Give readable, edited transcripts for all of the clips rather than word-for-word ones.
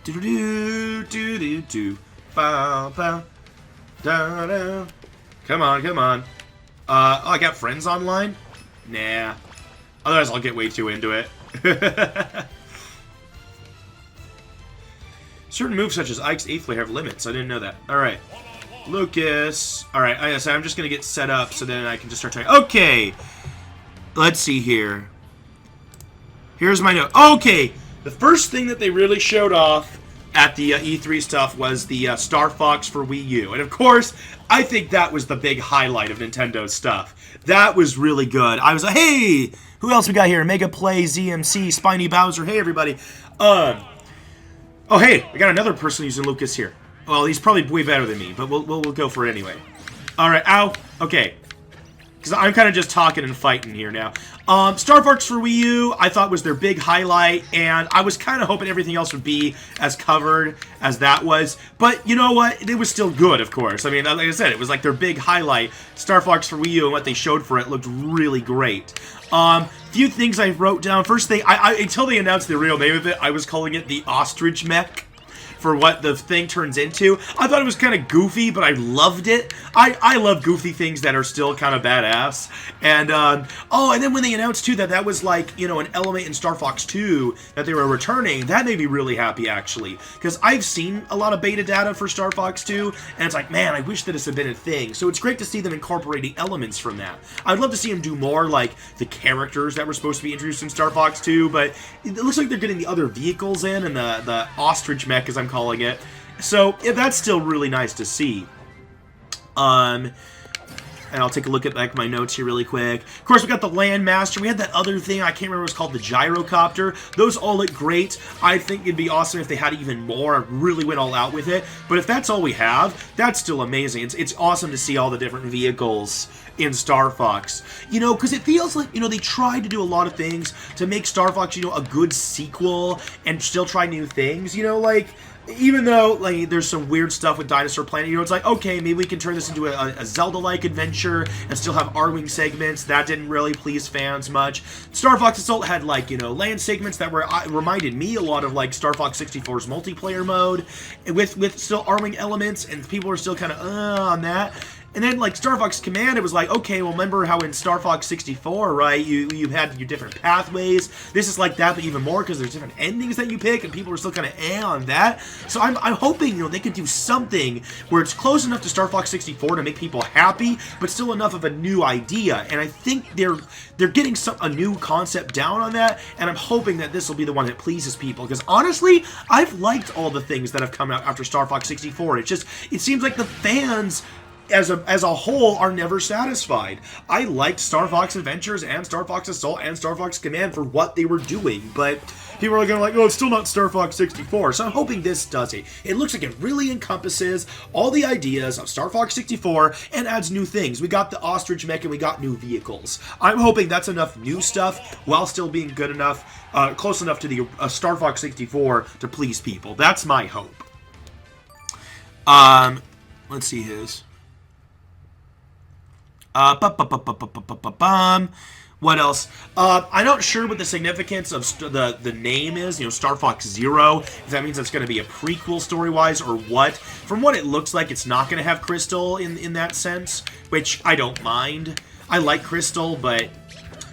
Do do do do do. Bow bow. Da da. Come on, come on. Oh, I got friends online? Nah. Otherwise, I'll get way too into it. Certain moves such as Ike's 8th layer have limits. I didn't know that. Alright. Lucas. Alright, I'm just going to get set up so then I can just start trying. Okay. Let's see here. Here's my note. Okay. The first thing that they really showed off at the E3 stuff was the Star Fox for Wii U. And of course, I think that was the big highlight of Nintendo's stuff. That was really good. I was like, hey, who else we got here? Mega Play, ZMC, Spiny Bowser. Hey, everybody. Oh, hey, we got another person using Lucas here. Well, he's probably way better than me, but we'll go for it anyway. All right, ow. Okay. Because I'm kind of just talking and fighting here now. Star Fox for Wii U, I thought was their big highlight, and I was kind of hoping everything else would be as covered as that was. But you know what? It was still good, of course. I mean, like I said, it was like their big highlight. Star Fox for Wii U and what they showed for it looked really great. Few things I wrote down. First thing, until they announced the real name of it, I was calling it the Ostrich Mech. For what the thing turns into. I thought it was kind of goofy, but I loved it. I love goofy things that are still kind of badass. And, and then when they announced, too, that was, like, you know, an element in Star Fox 2 that they were returning, that made me really happy, actually. Because I've seen a lot of beta data for Star Fox 2, and it's like, man, I wish that this had been a thing. So it's great to see them incorporating elements from that. I'd love to see them do more, like, the characters that were supposed to be introduced in Star Fox 2, but it looks like they're getting the other vehicles in, and the Ostrich Mech, as I'm calling it. So yeah, that's still really nice to see. And I'll take a look at like my notes here really quick. Of course, we got the Landmaster. We had that other thing, I can't remember what it's called, the Gyrocopter. Those all look great. I think it'd be awesome if they had even more, really went all out with it. But if that's all we have, that's still amazing. It's awesome to see all the different vehicles in Star Fox. You know, because it feels like, you know, they tried to do a lot of things to make Star Fox, you know, a good sequel and still try new things. You know, like, even though, like, there's some weird stuff with Dinosaur Planet, you know, it's like, okay, maybe we can turn this into a Zelda-like adventure and still have Arwing segments. That didn't really please fans much. Star Fox Assault had, like, you know, land segments that were reminded me a lot of, like, Star Fox 64's multiplayer mode, with still Arwing elements, and people are still kind of, on that. And then, like, Star Fox Command, it was like, okay, well, remember how in Star Fox 64, right, you had your different pathways? This is like that, but even more, because there's different endings that you pick, and people are still kind of on that. So I'm hoping, you know, they could do something where it's close enough to Star Fox 64 to make people happy, but still enough of a new idea. And I think they're getting a new concept down on that, and I'm hoping that this will be the one that pleases people. Because honestly, I've liked all the things that have come out after Star Fox 64. It's just, it seems like the fans as a whole are never satisfied. I liked Star Fox Adventures and Star Fox Assault and Star Fox Command for what they were doing, but people are going to like, oh, it's still not Star Fox 64, so I'm hoping this does it. It looks like it really encompasses all the ideas of Star Fox 64 and adds new things. We got the Ostrich Mech and we got new vehicles. I'm hoping that's enough new stuff while still being good enough, close enough to the Star Fox 64 to please people. That's my hope. Let's see his. What else? I'm not sure what the significance of the name is, you know, Star Fox Zero, if that means it's going to be a prequel story-wise or what. From what it looks like, it's not going to have Crystal in that sense, which I don't mind. I like Crystal, but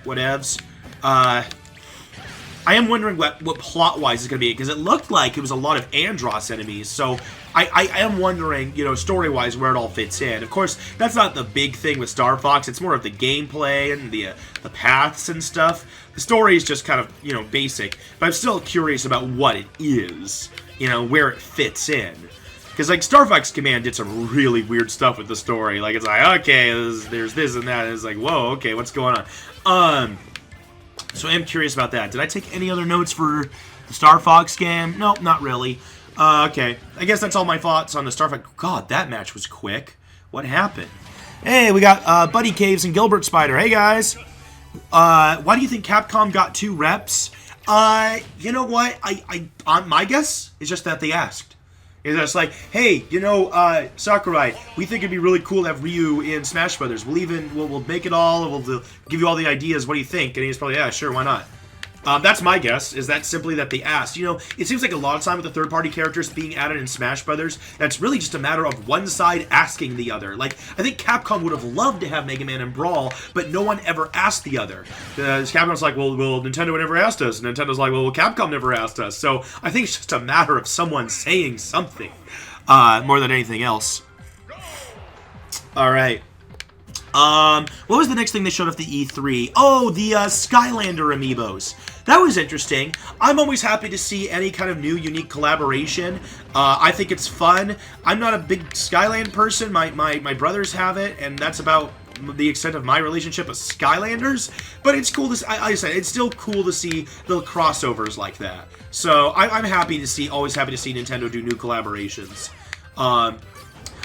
whatevs. I am wondering what plot-wise is going to be, because it looked like it was a lot of Andross enemies, so I am wondering, you know, story-wise, where it all fits in. Of course, that's not the big thing with Star Fox. It's more of the gameplay and the paths and stuff. The story is just kind of, you know, basic, but I'm still curious about what it is, you know, where it fits in. Because, like, Star Fox Command did some really weird stuff with the story. Like, it's like, okay, there's this and that, and it's like, whoa, okay, what's going on? So I am curious about that. Did I take any other notes for the Star Fox game? Nope, not really. Okay. I guess that's all my thoughts on the Star Fox. God, that match was quick. What happened? Hey, we got Buddy Caves and Gilbert Spider. Hey, guys. Why do you think Capcom got 2 reps? You know what? My guess is just that they asked. It's just like, hey, you know, Sakurai, we think it'd be really cool to have Ryu in Smash Brothers. We'll make it all, we'll give you all the ideas. What do you think? And he's probably, yeah, sure, why not? That's my guess, is that simply that they asked. You know, it seems like a lot of time with the third-party characters being added in Smash Brothers, that's really just a matter of one side asking the other. Like, I think Capcom would have loved to have Mega Man and Brawl, but no one ever asked the other. Capcom's like, well, Nintendo never asked us. And Nintendo's like, well, Capcom never asked us. So I think it's just a matter of someone saying something, more than anything else. All right. What was the next thing they showed off the E3? Oh, the Skylander amiibos. That was interesting. I'm always happy to see any kind of new, unique collaboration. I think it's fun. I'm not a big Skyland person. My brothers have it, and that's about the extent of my relationship with Skylanders. But it's cool to see, like I said, it's still cool to see little crossovers like that. So I'm happy to see, always happy to see Nintendo do new collaborations.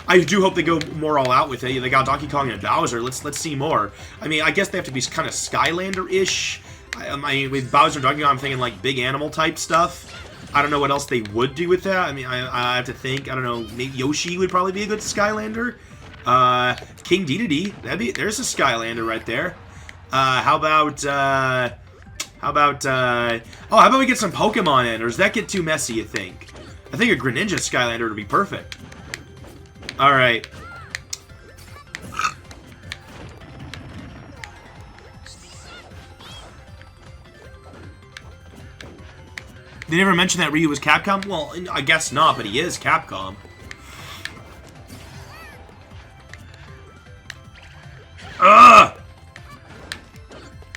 I do hope they go more all out with it. They got Donkey Kong and Bowser. Let's see more. I mean, I guess they have to be kind of Skylander-ish. I mean, with Bowser and Donkey Kong, I'm thinking like big animal type stuff. I don't know what else they would do with that. I mean, I have to think. I don't know. Maybe Yoshi would probably be a good Skylander. King Dedede. There's a Skylander right there. How about we get some Pokemon in? Or does that get too messy, you think? I think a Greninja Skylander would be perfect. Alright. They never mentioned that Ryu was Capcom? Well, I guess not, but he is Capcom. Ugh!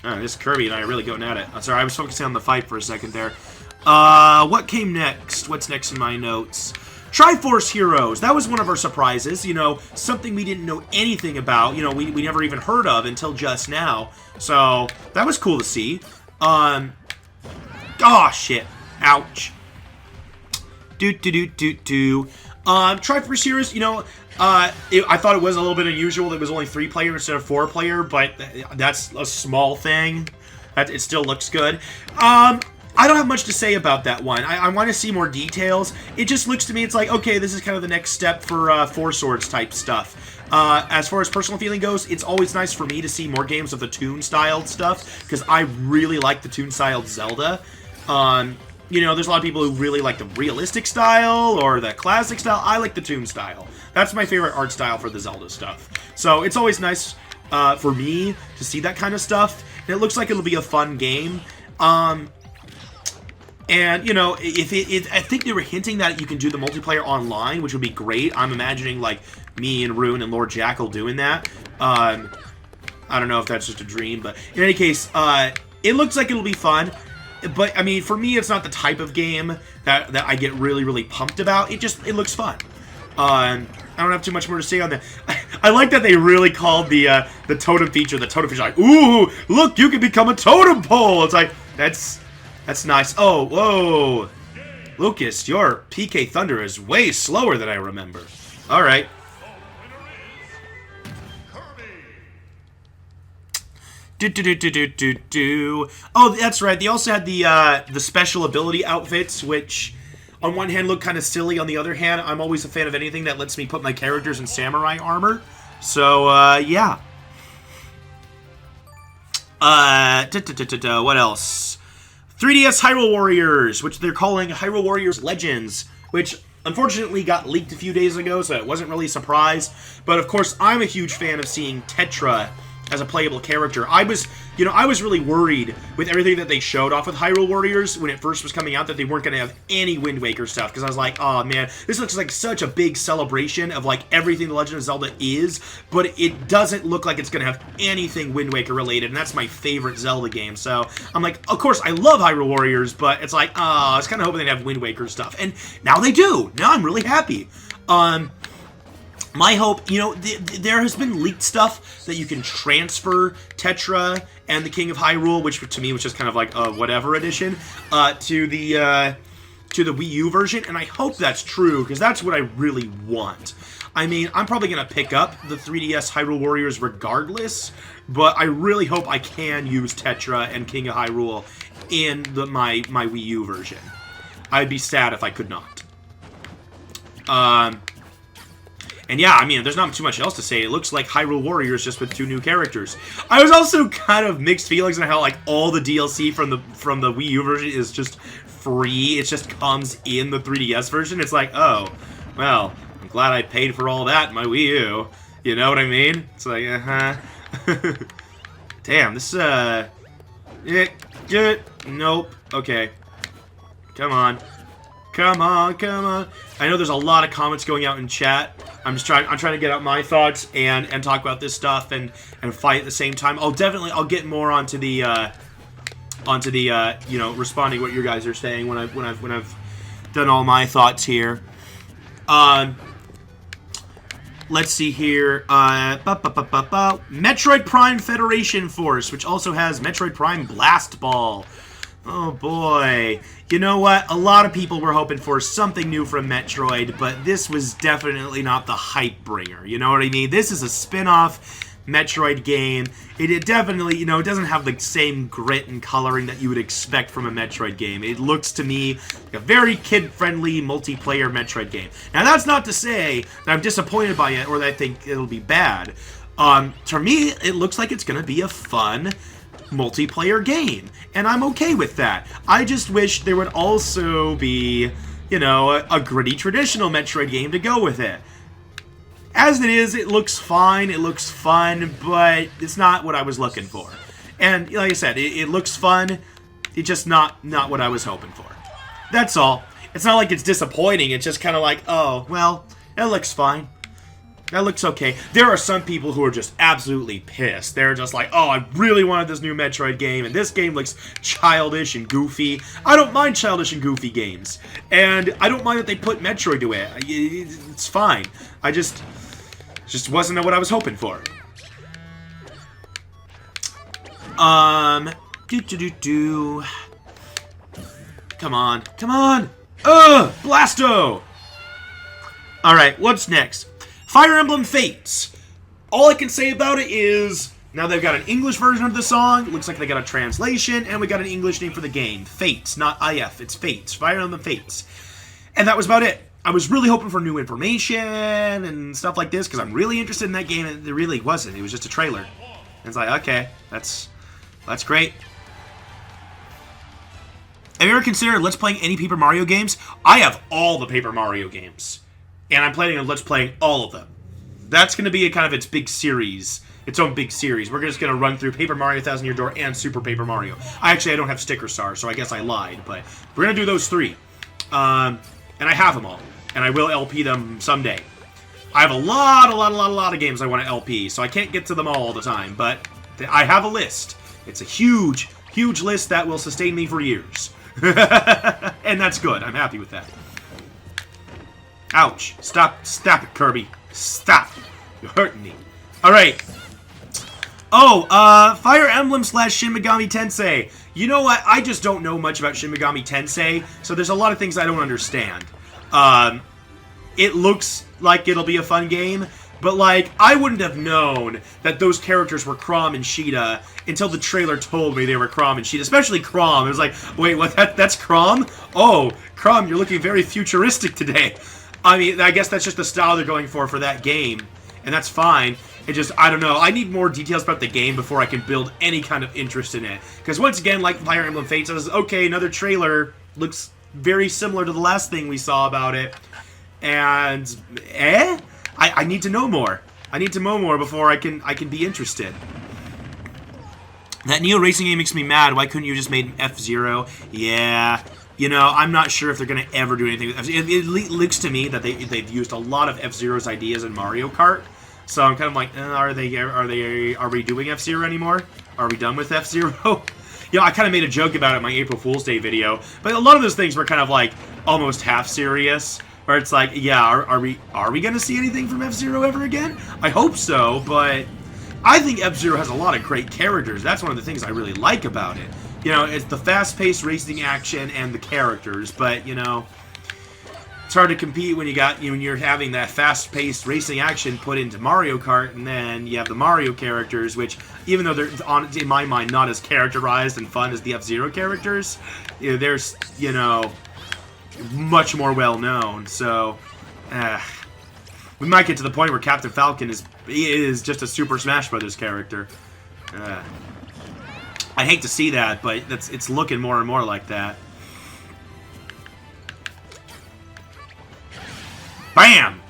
Oh, this Kirby and I are really going at it. I'm sorry, I was focusing on the fight for a second there. What came next? What's next in my notes? Triforce Heroes, that was one of our surprises, you know, something we didn't know anything about, you know, we never even heard of until just now, so that was cool to see. Oh, shit, ouch. Triforce Heroes, you know, I thought it was a little bit unusual that it was only 3-player instead of 4-player, but that's a small thing, it still looks good. I don't have much to say about that one. I want to see more details. It just looks to me, it's like, okay, this is kind of the next step for Four Swords type stuff. As far as personal feeling goes, it's always nice for me to see more games of the Toon-styled stuff, because I really like the Toon-styled Zelda. You know, there's a lot of people who really like the realistic style or the classic style. I like the Toon style. That's my favorite art style for the Zelda stuff. So it's always nice for me to see that kind of stuff. And it looks like it'll be a fun game. And, you know, I think they were hinting that you can do the multiplayer online, which would be great. I'm imagining, like, me and Rune and Lord Jackal doing that. I don't know if that's just a dream, but in any case, it looks like it'll be fun. But, I mean, for me, it's not the type of game that I get really, really pumped about. It looks fun. I don't have too much more to say on that. I like that they really called the totem feature, like, ooh, look, you can become a totem pole. It's like, that's nice. Oh, whoa. Lucas, your PK Thunder is way slower than I remember. Alright. Oh, that's right. They also had the special ability outfits, which on one hand look kind of silly. On the other hand, I'm always a fan of anything that lets me put my characters in samurai armor. So, yeah. What else? 3DS Hyrule Warriors, which they're calling Hyrule Warriors Legends, which unfortunately got leaked a few days ago, so it wasn't really a surprise. But of course, I'm a huge fan of seeing Tetra as a playable character. I was really worried with everything that they showed off with Hyrule Warriors when it first was coming out that they weren't going to have any Wind Waker stuff, because I was like, oh man, this looks like such a big celebration of like everything The Legend of Zelda is, but it doesn't look like it's going to have anything Wind Waker related, and that's my favorite Zelda game. So I'm like, of course I love Hyrule Warriors, but it's like, I was kind of hoping they'd have Wind Waker stuff, and now they do. Now I'm really happy. My hope, you know, there has been leaked stuff that you can transfer Tetra and the King of Hyrule, which to me was just kind of like a whatever edition, to the Wii U version, and I hope that's true, because that's what I really want. I mean, I'm probably going to pick up the 3DS Hyrule Warriors regardless, but I really hope I can use Tetra and King of Hyrule in my Wii U version. I'd be sad if I could not. And yeah, I mean, there's not too much else to say. It looks like Hyrule Warriors just with 2 new characters. I was also kind of mixed feelings on how like all the DLC from the Wii U version is just free. It just comes in the 3DS version. It's like, oh, well, I'm glad I paid for all that in my Wii U. You know what I mean? It's like, Damn, this nope. Okay. Come on. Come on, come on. I know there's a lot of comments going out in chat. I'm trying to get out my thoughts and talk about this stuff and fight at the same time. I'll get more onto the you know, responding to what you guys are saying when I've done all my thoughts here. Let's see here. Metroid Prime Federation Force, which also has Metroid Prime Blast Ball. Oh boy. You know what? A lot of people were hoping for something new from Metroid, but this was definitely not the hype bringer. You know what I mean? This is a spin-off Metroid game. It definitely, you know, it doesn't have the same grit and coloring that you would expect from a Metroid game. It looks to me like a very kid-friendly multiplayer Metroid game. Now, that's not to say that I'm disappointed by it or that I think it'll be bad. To me, it looks like it's going to be a fun multiplayer game, and I'm okay with that. I just wish there would also be, you know, a gritty traditional Metroid game to go with it. As it is, it looks fine, it looks fun, but it's not what I was looking for. And like I said, it looks fun, it's just not what I was hoping for. That's all. It's not like it's disappointing, it's just kind of like, oh, well, it looks fine. That looks okay. There are some people who are just absolutely pissed. They're just like, oh, I really wanted this new Metroid game, and this game looks childish and goofy. I don't mind childish and goofy games. And I don't mind that they put Metroid to it. It's fine. I just wasn't what I was hoping for. Come on. Come on! Blasto! Alright, what's next? Fire Emblem Fates. All I can say about it is, now they've got an English version of the song, looks like they got a translation, and we got an English name for the game. Fates, not IF, it's Fates. Fire Emblem Fates. And that was about it. I was really hoping for new information and stuff like this, because I'm really interested in that game, and it really wasn't. It was just a trailer. And it's like, okay, that's great. Have you ever considered Let's Playing any Paper Mario games? I have all the Paper Mario games. And I'm planning on Let's Playing all of them. That's going to be a kind of its big series. Its own big series. We're just going to run through Paper Mario Thousand Year Door and Super Paper Mario. I don't have Sticker Star, so I guess I lied. But we're going to do those 3. And I have them all. And I will LP them someday. I have a lot of games I want to LP, so I can't get to them all the time. But I have a list. It's a huge list that will sustain me for years. And that's good. I'm happy with that. Ouch. Stop it, Kirby. Stop. You're hurting me. Alright. Oh, Fire Emblem / Shin Megami Tensei. You know what? I just don't know much about Shin Megami Tensei, so there's a lot of things I don't understand. It looks like it'll be a fun game, but, like, I wouldn't have known that those characters were Chrom and Sheeta until the trailer told me they were Chrom and Sheeta, especially Chrom. It was like, wait, what? That's Chrom? Oh, Chrom, you're looking very futuristic today. I mean, I guess that's just the style they're going for that game, and that's fine. It just, I don't know. I need more details about the game before I can build any kind of interest in it. Because once again, like Fire Emblem Fates, I was, okay, another trailer. Looks very similar to the last thing we saw about it. And, I need to know more. I need to know more before I can be interested. That Neo Racing game makes me mad. Why couldn't you just made an F-Zero? Yeah. You know, I'm not sure if they're going to ever do anything with F-Zero. It looks to me that they've used a lot of F-Zero's ideas in Mario Kart. So I'm kind of like, are we doing F-Zero anymore? Are we done with F-Zero? You know, I kind of made a joke about it in my April Fool's Day video, but a lot of those things were kind of like almost half serious, where it's like, yeah, are we going to see anything from F-Zero ever again? I hope so, but I think F-Zero has a lot of great characters. That's one of the things I really like about it. You know, it's the fast-paced racing action and the characters, but, you know, it's hard to compete when you're having that fast-paced racing action put into Mario Kart, and then you have the Mario characters, which, even though they're, in my mind, not as characterized and fun as the F-Zero characters, they're, you know, much more well-known, so, We might get to the point where Captain Falcon is just a Super Smash Brothers character. I hate to see that, but it's looking more and more like that. Bam!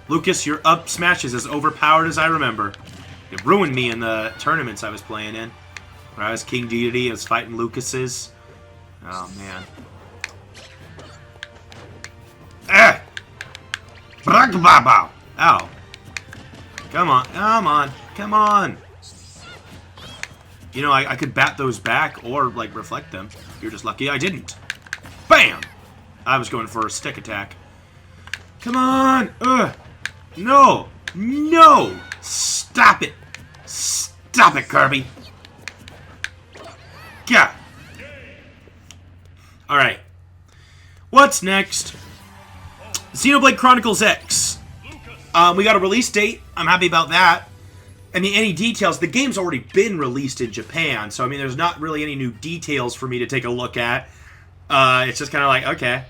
Lucas, your up smash is as overpowered as I remember. It ruined me in the tournaments I was playing in. When I was King Dedede, I was fighting Lucas's. Oh, man. Ah! Ow. Come on, come on, come on. You know, I could bat those back or, like, reflect them. You're just lucky I didn't. Bam! I was going for a stick attack. Come on! No! No! Stop it! Stop it, Kirby! Yeah! Alright. What's next? Xenoblade Chronicles X. We got a release date. I'm happy about that. I mean, any details? The game's already been released in Japan, so I mean, there's not really any new details for me to take a look at. It's just kind of like, okay.